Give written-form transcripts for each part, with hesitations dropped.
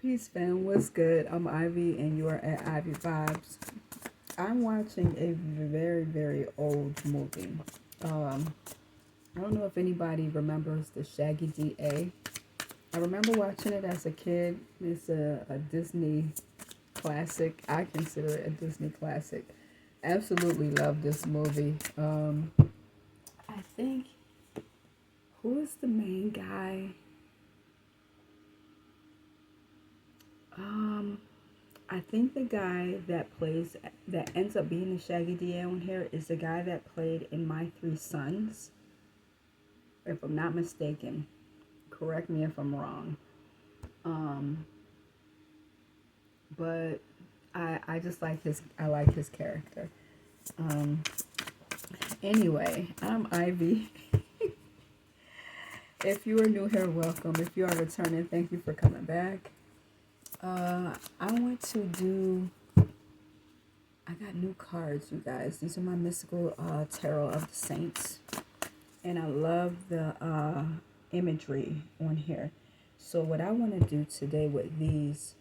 Peace, fam. What's good? I'm Ivy, and you are at Ivy Vibes. I'm watching a very, very old movie. Um, I don't know if anybody remembers the Shaggy DA. I remember watching it as a kid. It's a Disney classic. I consider it a Disney classic. Absolutely love this movie. I think, who is the main guy? Um, I think the guy that ends up being the Shaggy DA on here is the guy that played in My Three Sons, if I'm not mistaken. Correct me if I'm wrong. Um, but I just like his character. Um, anyway, I'm Ivy. If you are new here, welcome. If you are returning, thank you for coming back. I want to do. I got new cards, you guys. These are my mystical tarot of the saints, and I love the imagery on here. So what I want to do today with these,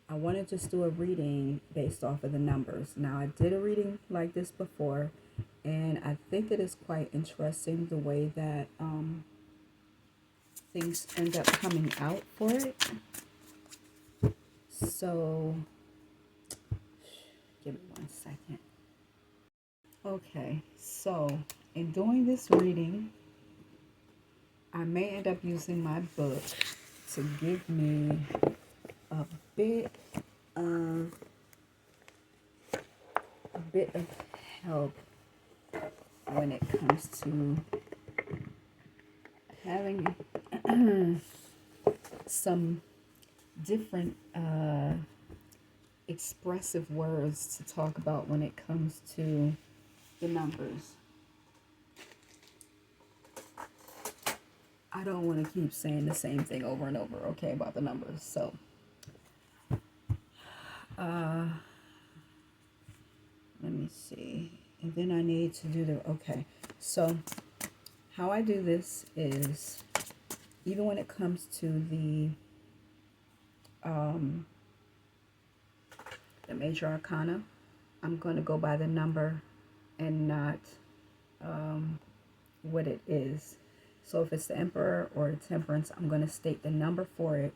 I want to just do a reading based off of the numbers. Now, I did a reading like this before, and I think it is quite interesting the way that things end up coming out for it. So give me one second. Okay, so in doing this reading, I may end up using my book to give me a bit of help when it comes to having some different expressive words to talk about when it comes to the numbers. I don't want to keep saying the same thing over and over, okay, about the numbers. So, let me see. And then I need to do okay. So, how I do this is, even when it comes to the major arcana, I'm going to go by the number and not what it is. So if it's the Emperor or the Temperance, I'm going to state the number for it,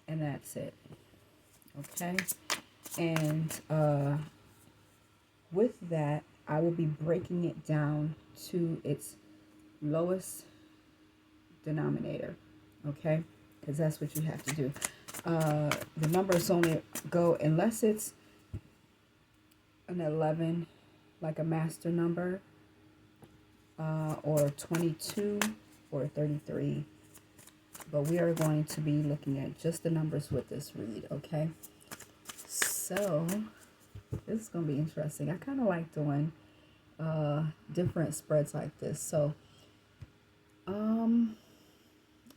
and that's it. Okay? And with that, I will be breaking it down to its lowest denominator. Okay? Because that's what you have to do. The numbers only go, unless it's an 11, like a master number, or 22 or 33. But we are going to be looking at just the numbers with this read, okay? So, this is going to be interesting. I kind of like doing different spreads like this. So,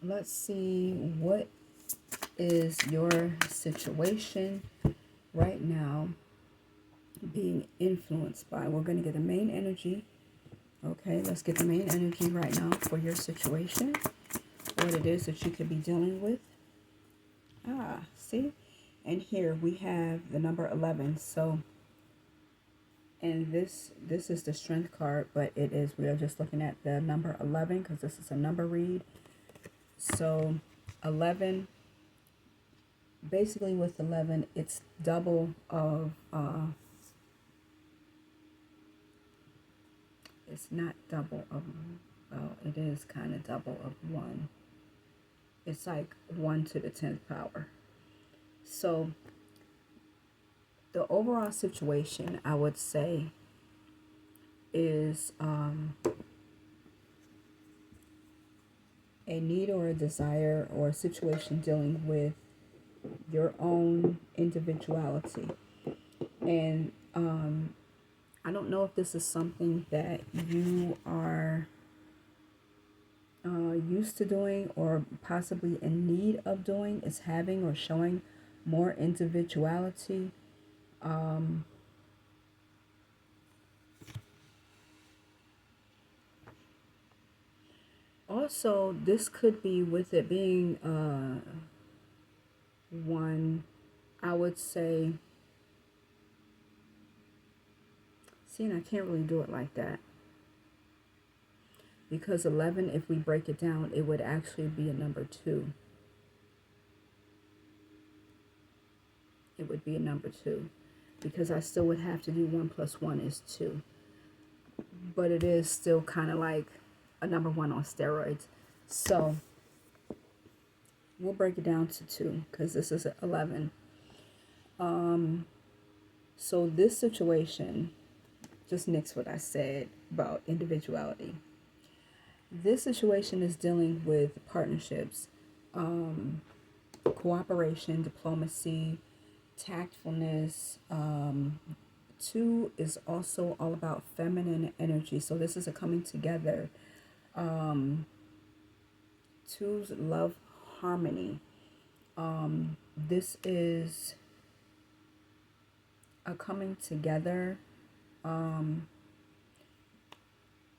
let's see, what is your situation right now being influenced by? We're going to get the main energy. Okay, let's get the main energy right now for your situation. What it is that you could be dealing with. See? And here we have the number 11. So, and this is the strength card, but we are just looking at the number 11 because this is a number read. So 11, basically with 11, it's double of, it's not double of, well, it is kind of double of 1. It's like 1 to the 10th power. So the overall situation, I would say, is a need or a desire or a situation dealing with your own individuality. And I don't know if this is something that you are used to doing or possibly in need of doing, is having or showing more individuality. Also, this could be with it being one, I would say, see, and I can't really do it like that. Because 11, if we break it down, it would actually be a number 2. It would be a number 2. Because I still would have to do 1 plus 1 is 2. But it is still kind of like a number 1 on steroids. So we'll break it down to 2 because this is 11. So this situation just nicks what I said about individuality. This situation is dealing with partnerships, cooperation, diplomacy, tactfulness. 2 is also all about feminine energy. So this is a coming together. 2's love harmony. This is a coming together.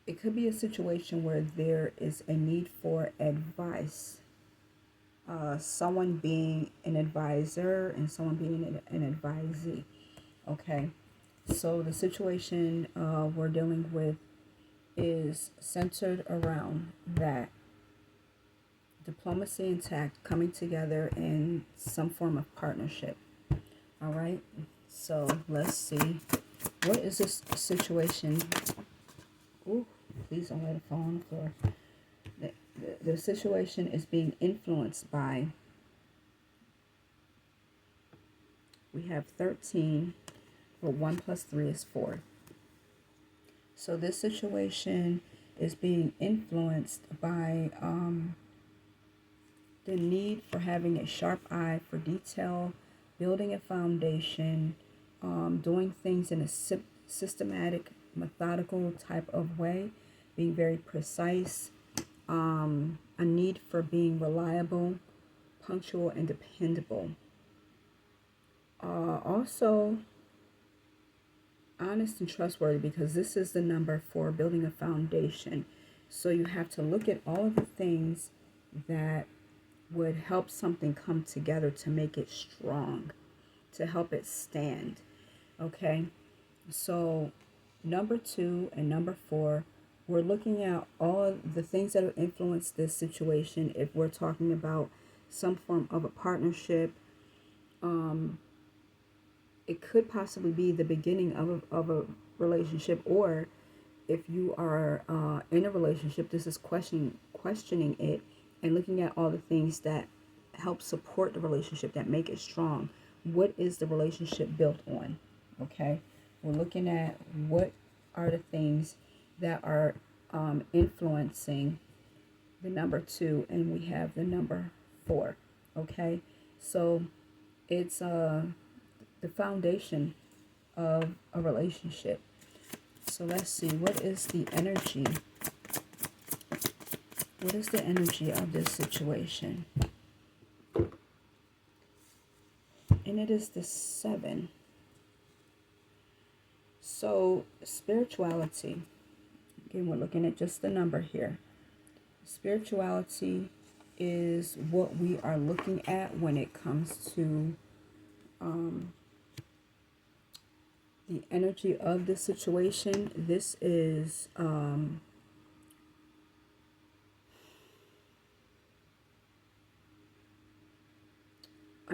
It could be a situation where there is a need for advice. Someone being an advisor and someone being an advisee. Okay. So the situation we're dealing with is centered around that. Diplomacy and tact coming together in some form of partnership. All right. So let's see. What is this situation? Ooh, please don't let it fall on the floor. The situation is being influenced by, we have 13, but 1 plus 3 is 4. So this situation is being influenced by the need for having a sharp eye for detail, building a foundation, doing things in a systematic, methodical type of way, being very precise, a need for being reliable, punctual, and dependable. Also, honest and trustworthy, because this is the number for building a foundation. So you have to look at all of the things that would help something come together to make it strong, to help it stand. Okay, so number 2 and number 4, we're looking at all the things that have influenced this situation. If we're talking about some form of a partnership, it could possibly be the beginning of a relationship, or if you are in a relationship, this is questioning it and looking at all the things that help support the relationship, that make it strong. What is the relationship built on? Okay, we're looking at what are the things that are influencing the number 2, and we have the number 4. Okay, so it's the foundation of a relationship. So let's see, what is the energy? What is the energy of this situation? And it is the 7. So spirituality, again, we're looking at just the number here. Spirituality is what we are looking at when it comes to the energy of the situation. This is a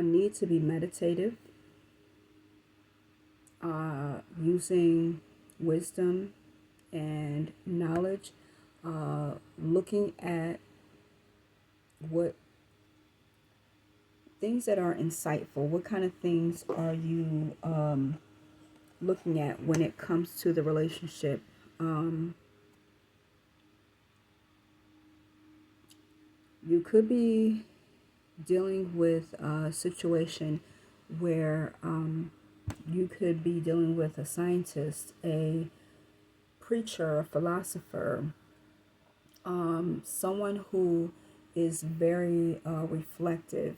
need to be meditative, using wisdom and knowledge, looking at what things that are insightful. What kind of things are you looking at when it comes to the relationship? You could be dealing with a situation where you could be dealing with a scientist, a preacher, a philosopher, someone who is very reflective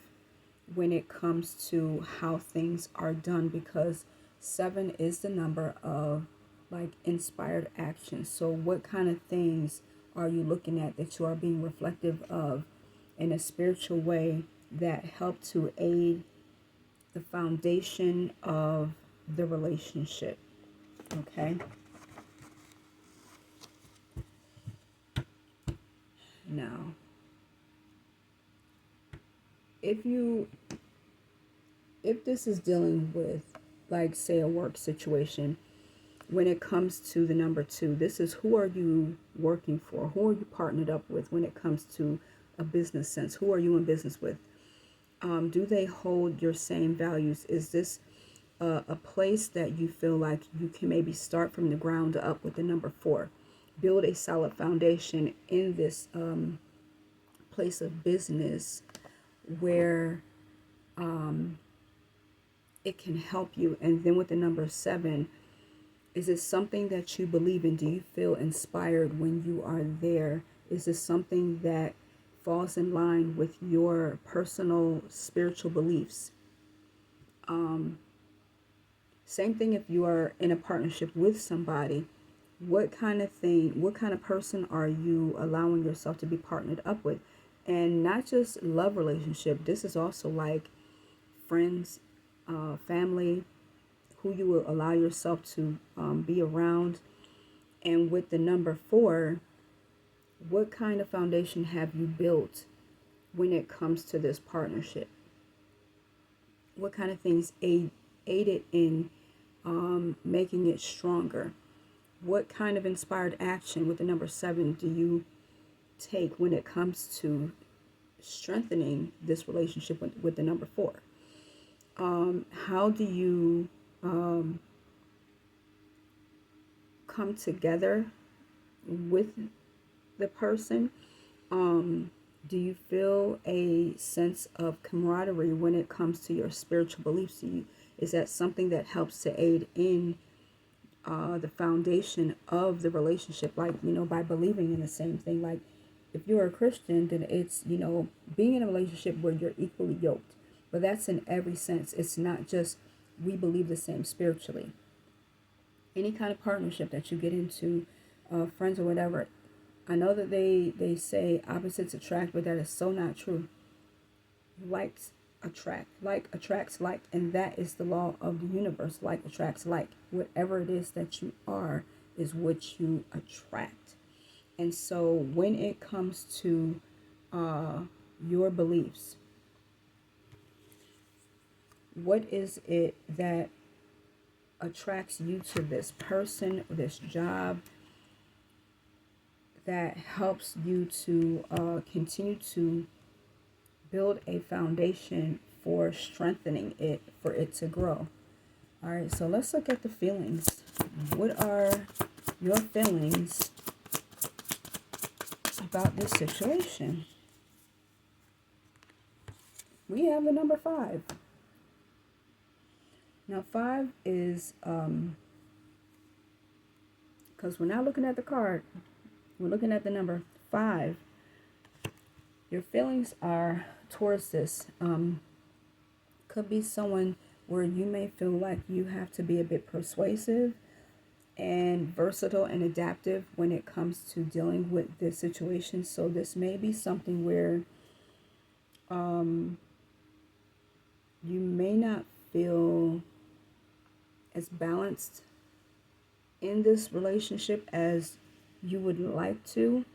when it comes to how things are done, because 7 is the number of like inspired action. So what kind of things are you looking at that you are being reflective of in a spiritual way that help to aid the foundation of the relationship. Okay. Now, if you if this is dealing with, like, say, a work situation, when it comes to the number two, this is, who are you working for? Who are you partnered up with when it comes to a business sense? Who are you in business with? Do they hold your same values? Is this a place that you feel like you can maybe start from the ground up with the number four? Build a solid foundation in this place of business where it can help you. And then with the number seven, is it something that you believe in? Do you feel inspired when you are there? Is this something that falls in line with your personal spiritual beliefs? Same thing if you are in a partnership with somebody. What kind of person are you allowing yourself to be partnered up with? And not just love relationship. This is also like friends, family, who you will allow yourself to be around. And with the number four, what kind of foundation have you built when it comes to this partnership? What kind of things aided in making it stronger? What kind of inspired action with the number seven do you take when it comes to strengthening this relationship with the number four? How do you come together with the person? Do you feel a sense of camaraderie when it comes to your spiritual beliefs? Is that something that helps to aid in the foundation of the relationship? Like, by believing in the same thing. Like, if you're a Christian, then it's, being in a relationship where you're equally yoked. But that's in every sense. It's not just we believe the same spiritually. Any kind of partnership that you get into, friends or whatever, I know that they say opposites attract, but that is so not true. Likes attract. Like attracts like, and that is the law of the universe. Like attracts like. Whatever it is that you are is what you attract. And so when it comes to your beliefs, what is it that attracts you to this person, this job, that helps you to continue to build a foundation for strengthening it, for it to grow? All right, so let's look at the feelings. What are your feelings about this situation? We have the number five. Now, five is, because we're not looking at the card, we're looking at the number five. Your feelings are towards this. Could be someone where you may feel like you have to be a bit persuasive and versatile and adaptive when it comes to dealing with this situation. So this may be something where you may not feel as balanced in this relationship as you would like to.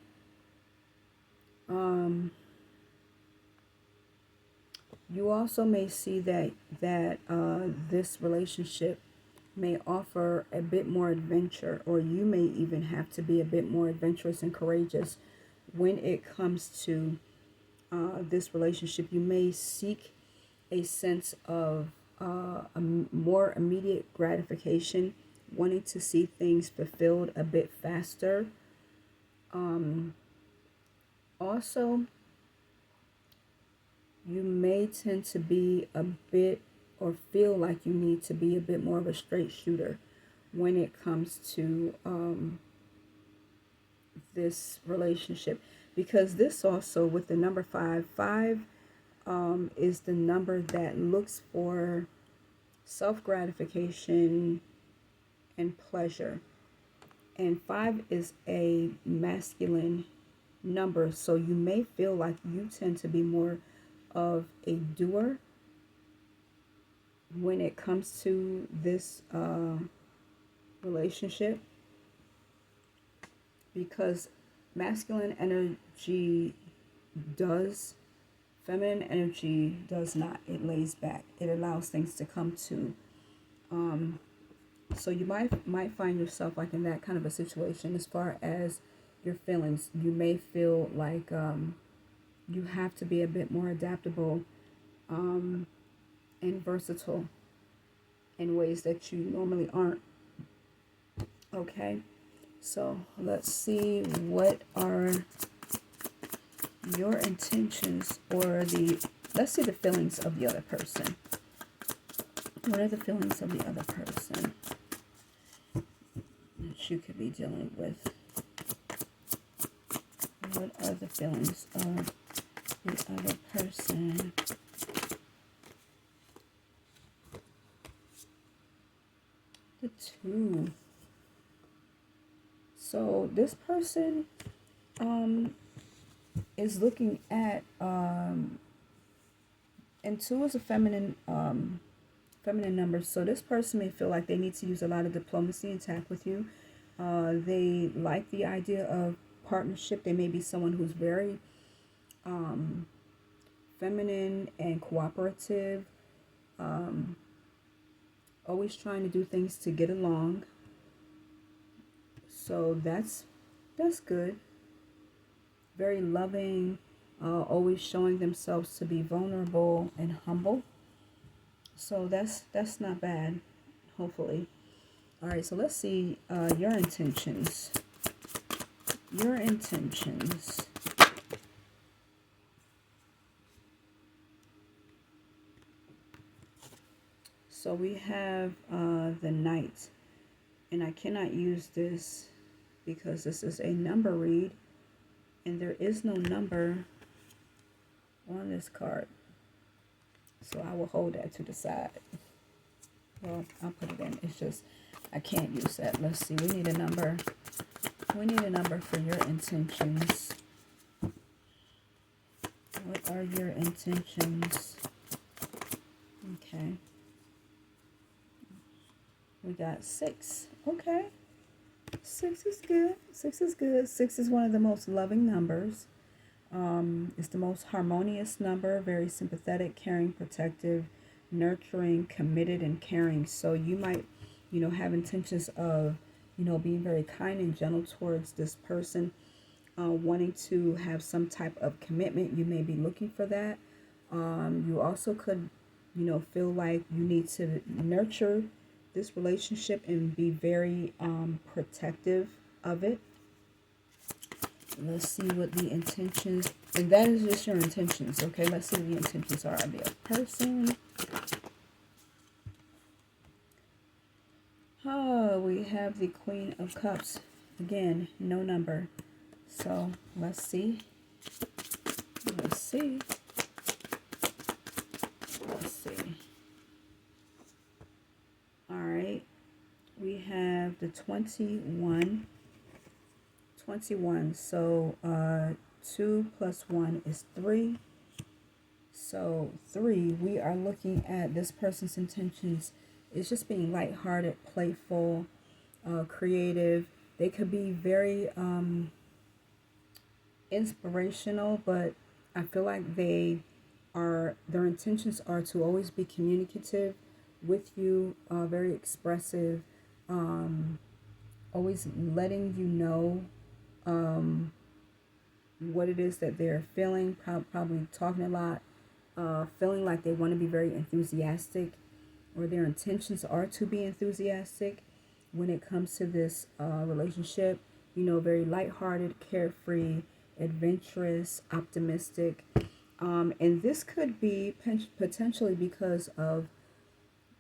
You also may see that this relationship may offer a bit more adventure, or you may even have to be a bit more adventurous and courageous when it comes to this relationship. You may seek a sense of a more immediate gratification, wanting to see things fulfilled a bit faster. Also, you may tend to be a bit, or feel like you need to be a bit more of a straight shooter when it comes to this relationship. Because this also, with the number five, is the number that looks for self-gratification and pleasure. And five is a masculine number, so you may feel like you tend to be more of a doer when it comes to this relationship, because masculine energy does, feminine energy does not. It lays back. It allows things to come to. So you might find yourself like in that kind of a situation as far as your feelings. You may feel like you have to be a bit more adaptable and versatile in ways that you normally aren't. Okay, so let's see, what are your intentions, or let's see the feelings of the other person. What are the feelings of the other person that you could be dealing with? What are the feelings of the other person? The Two. So this person is looking at and two is a feminine number. So this person may feel like they need to use a lot of diplomacy and tact with you. They like the idea of partnership. They may be someone who's very feminine and cooperative, always trying to do things to get along. So that's good. Very loving, always showing themselves to be vulnerable and humble. So that's not bad, hopefully. All right, so let's see your intentions. Your intentions. So we have the Knight, and I cannot use this because this is a number read, and there is no number on this card. So I will hold that to the side. Well, I'll put it in. It's just, I can't use that. Let's see. We need a number. We need a number for your intentions. What are your intentions? Okay. We got 6. Okay. 6 is good. 6 is good. 6 is one of the most loving numbers. It's the most harmonious number. Very sympathetic, caring, protective, nurturing, committed, and caring. So you might, have intentions of, being very kind and gentle towards this person, wanting to have some type of commitment. You may be looking for that. You also could, feel like you need to nurture this relationship and be very protective of it. Let's see what the intentions, and that is just your intentions, okay? Let's see what the intentions are of the other person. Oh, we have the Queen of Cups. Again, no number. So, let's see. Let's see. Let's see. All right. We have the 21. 21. So 2 plus 1 is 3. So 3, we are looking at this person's intentions is just being lighthearted, playful, creative. They could be very inspirational, but I feel like their intentions are to always be communicative with you, very expressive, always letting you know what it is that they're feeling, probably talking a lot, feeling like they want to be very enthusiastic, or their intentions are to be enthusiastic when it comes to this relationship. Very lighthearted, carefree, adventurous, optimistic. And this could be potentially because of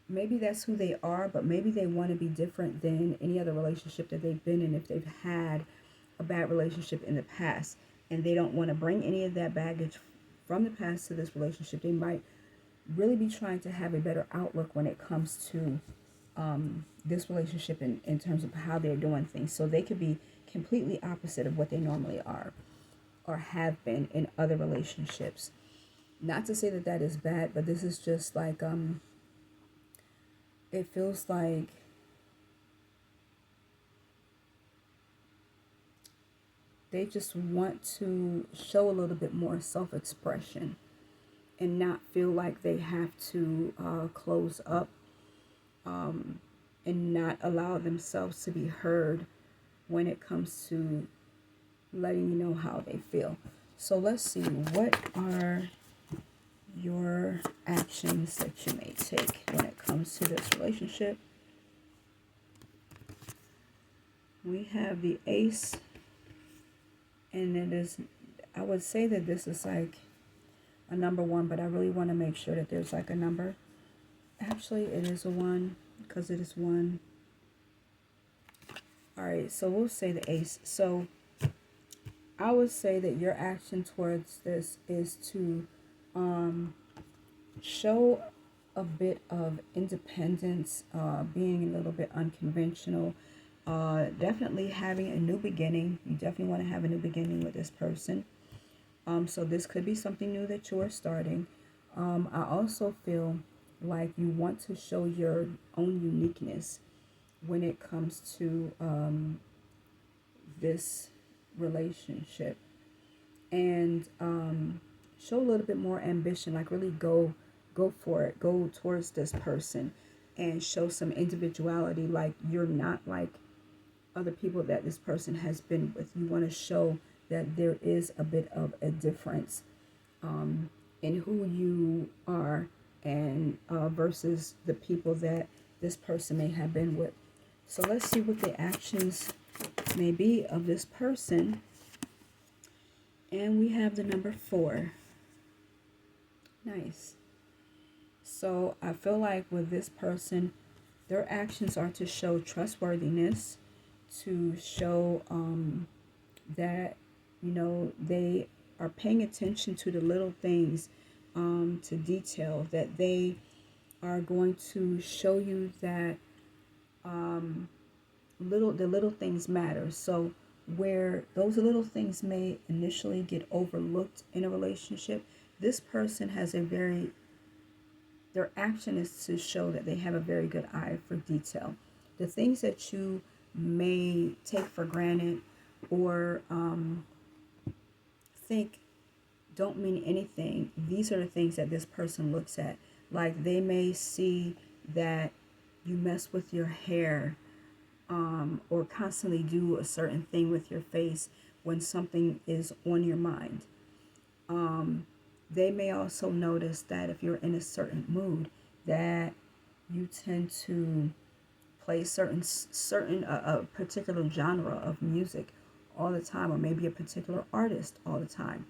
maybe that's who they are, but maybe they want to be different than any other relationship that they've been in if they've had a bad relationship in the past, and they don't want to bring any of that baggage from the past to this relationship. They might really be trying to have a better outlook when it comes to this relationship in terms of how they're doing things. So they could be completely opposite of what they normally are or have been in other relationships. Not to say that that is bad, but this is just like, it feels like they just want to show a little bit more self-expression and not feel like they have to close up, and not allow themselves to be heard when it comes to letting you know how they feel. So let's see, what are your actions that you may take when it comes to this relationship? We have the Ace, and it is, I would say that this is like a number one, but I really want to make sure that there's like a number. Actually, it is a one because it is one. All right, so we'll say the Ace. So I would say that your action towards this is to show a bit of independence, being a little bit unconventional, definitely having a new beginning. You definitely want to have a new beginning with this person. So this could be something new that you are starting. I also feel like you want to show your own uniqueness when it comes to this relationship, and show a little bit more ambition, like really go for it, go towards this person, and show some individuality, like you're not like other people that this person has been with. You want to show that there is a bit of a difference in who you are, and versus the people that this person may have been with. So let's see what the actions may be of this person. And we have the number 4. Nice. So I feel like with this person, their actions are to show trustworthiness, to show that, you know, they are paying attention to the little things, to detail, that they are going to show you that the little things matter. So where those little things may initially get overlooked in a relationship, this person has their action is to show that they have a very good eye for detail. The things that you may take for granted or think don't mean anything, these are the things that this person looks at. Like they may see that you mess with your hair, or constantly do a certain thing with your face when something is on your mind. They may also notice that if you're in a certain mood, that you tend to play certain a particular genre of music all the time, or maybe a particular artist all the time.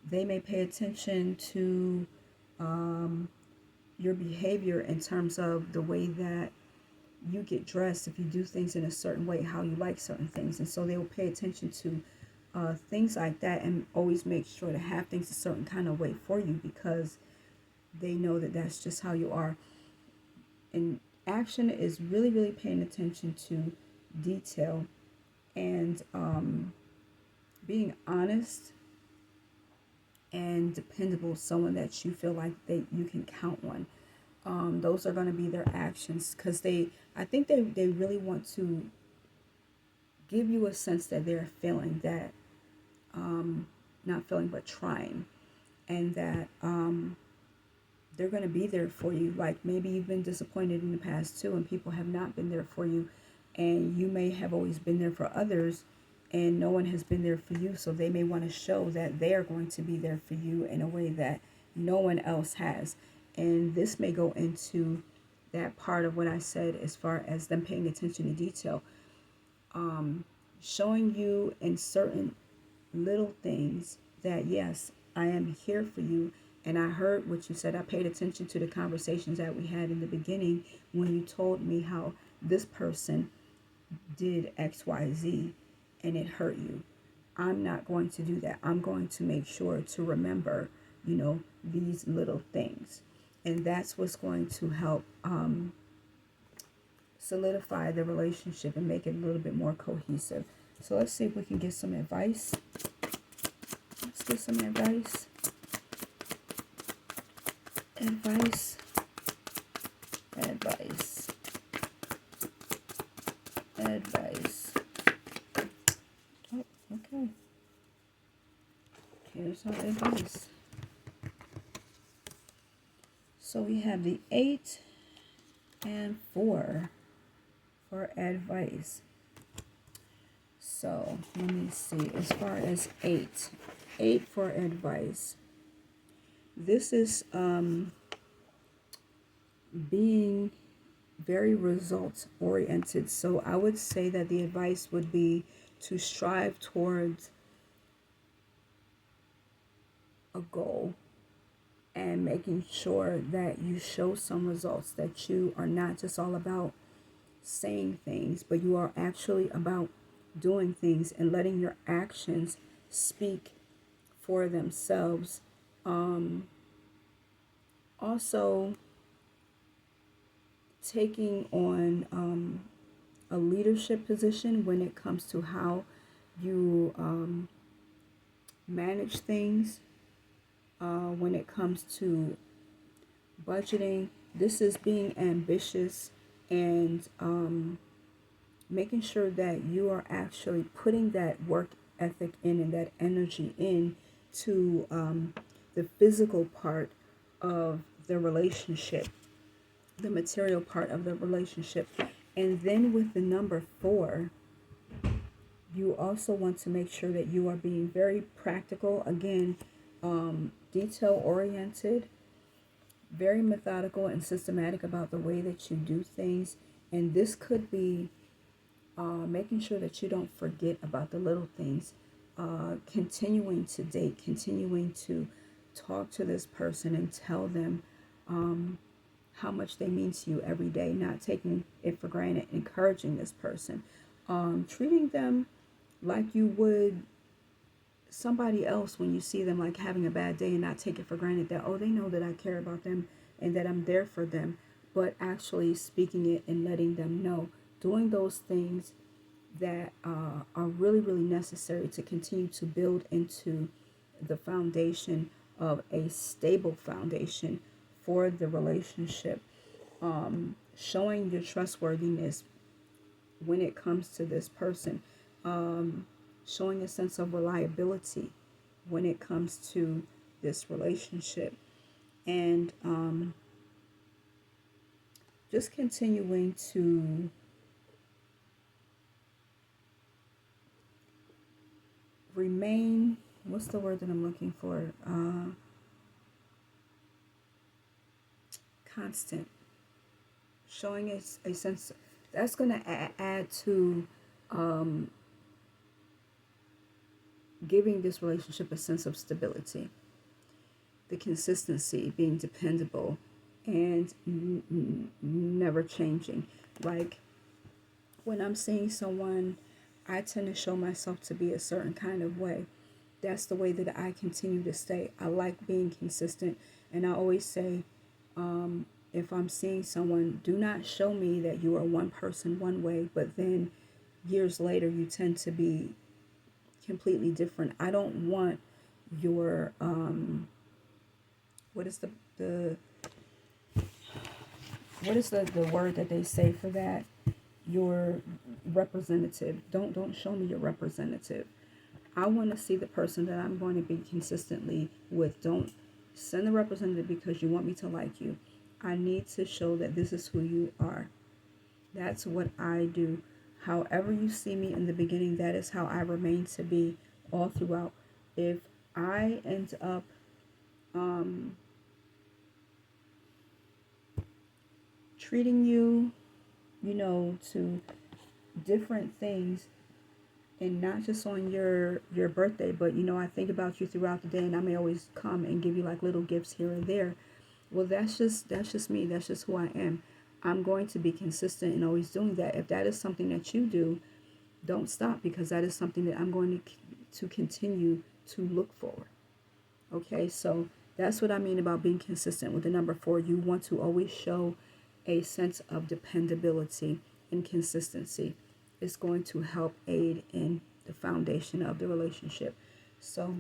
They may pay attention to your behavior in terms of the way that you get dressed, if you do things in a certain way, how you like certain things. And so they will pay attention to things like that, and always make sure to have things a certain kind of way for you, because they know that that's just how you are. And action is really, really paying attention to detail, and being honest and dependable, someone that you feel like you can count on. Those are going to be their actions, because I think they really want to give you a sense that they're feeling that, not feeling but trying, and that they're going to be there for you. Like maybe you've been disappointed in the past too, and people have not been there for you, and you may have always been there for others, and no one has been there for you. So they may want to show that they are going to be there for you in a way that no one else has. And this may go into that part of what I said as far as them paying attention to detail, showing you in certain little things that, yes, I am here for you. And I heard what you said. I paid attention to the conversations that we had in the beginning when you told me how this person did X, Y, Z, and it hurt you. I'm not going to do that. I'm going to make sure to remember, these little things. And that's what's going to help solidify the relationship and make it a little bit more cohesive. So let's see if we can get some advice. Let's get some advice. Advice. Advice. Advice. Oh, okay. Here's our advice. So we have the 8 and 4 for advice. So let me see. As far as 8 for advice. This is being very results oriented. So I would say that the advice would be to strive towards a goal and making sure that you show some results, that you are not just all about saying things, but you are actually about doing things and letting your actions speak for themselves. Also, taking on a leadership position when it comes to how you manage things, when it comes to budgeting. This is being ambitious and making sure that you are actually putting that work ethic in and that energy in to the physical part of the relationship, the material part of the relationship. And then with the number 4, you also want to make sure that you are being very practical, again, detail oriented, very methodical and systematic about the way that you do things. And this could be making sure that you don't forget about the little things, continuing to date, continuing to talk to this person and tell them how much they mean to you every day, not taking it for granted, encouraging this person, treating them like you would somebody else when you see them, like having a bad day, and not take it for granted that, oh, they know that I care about them and that I'm there for them, but actually speaking it and letting them know, doing those things that are really, really necessary to continue to build into the foundation of a stable foundation for the relationship. Showing your trustworthiness when it comes to this person, showing a sense of reliability when it comes to this relationship, and just continuing to remain, what's the word that I'm looking for? Constant. Showing a sense that's going to add to giving this relationship a sense of stability, the consistency, being dependable, and never changing. Like when I'm seeing someone, I tend to show myself to be a certain kind of way. That's the way that I continue to stay. I like being consistent, and I always say, if I'm seeing someone, do not show me that you are one person one way, but then years later you tend to be completely different. I don't want your what is the what is the word that they say for that? Your representative. Don't show me your representative. I want to see the person that I'm going to be consistently with. Don't send the representative because you want me to like you. I need to show that this is who you are. That's what I do. However you see me in the beginning, that is how I remain to be all throughout. If I end up treating you, to different things, and not just on your birthday, but I think about you throughout the day, and I may always come and give you like little gifts here and there. Well, that's just me. That's just who I am. I'm going to be consistent in always doing that. If that is something that you do, don't stop, because that is something that I'm going to continue to look for. Okay, so that's what I mean about being consistent with the number 4. You want to always show a sense of dependability and consistency. It's going to help aid in the foundation of the relationship. So,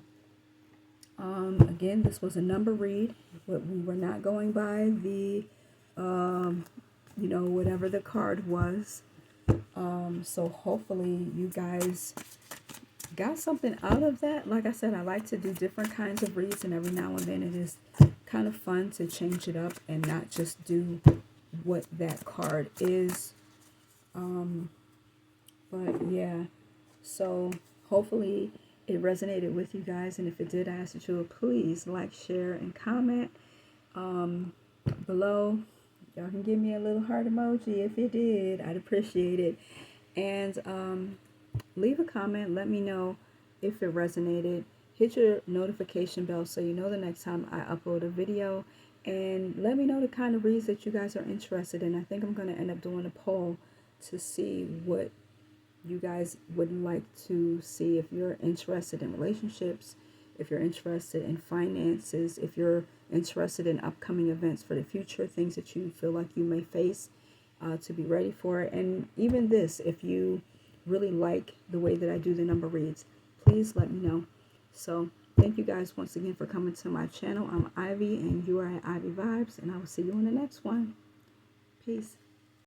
again, this was a number read but we were not going by the, you know, whatever the card was. So hopefully you guys got something out of that. Like I said, I like to do different kinds of reads, and every now and then it is kind of fun to change it up and not just do what that card is. But yeah, so hopefully it resonated with you guys, and if it did, I ask that you would please like, share, and comment below. Y'all can give me a little heart emoji if it did. I'd appreciate it. And leave a comment. Let me know if it resonated. Hit your notification bell so you know the next time I upload a video. And let me know the kind of reads that you guys are interested in. I think I'm going to end up doing a poll to see what you guys would like to see. If you're interested in relationships, if you're interested in finances, if you're interested in upcoming events for the future, things that you feel like you may face, to be ready for it. And even this, if you really like the way that I do the number reads, please let me know. So thank you guys once again for coming to my channel. I'm Ivy, and you are at Ivy Vibes, and I will see you in the next one. Peace.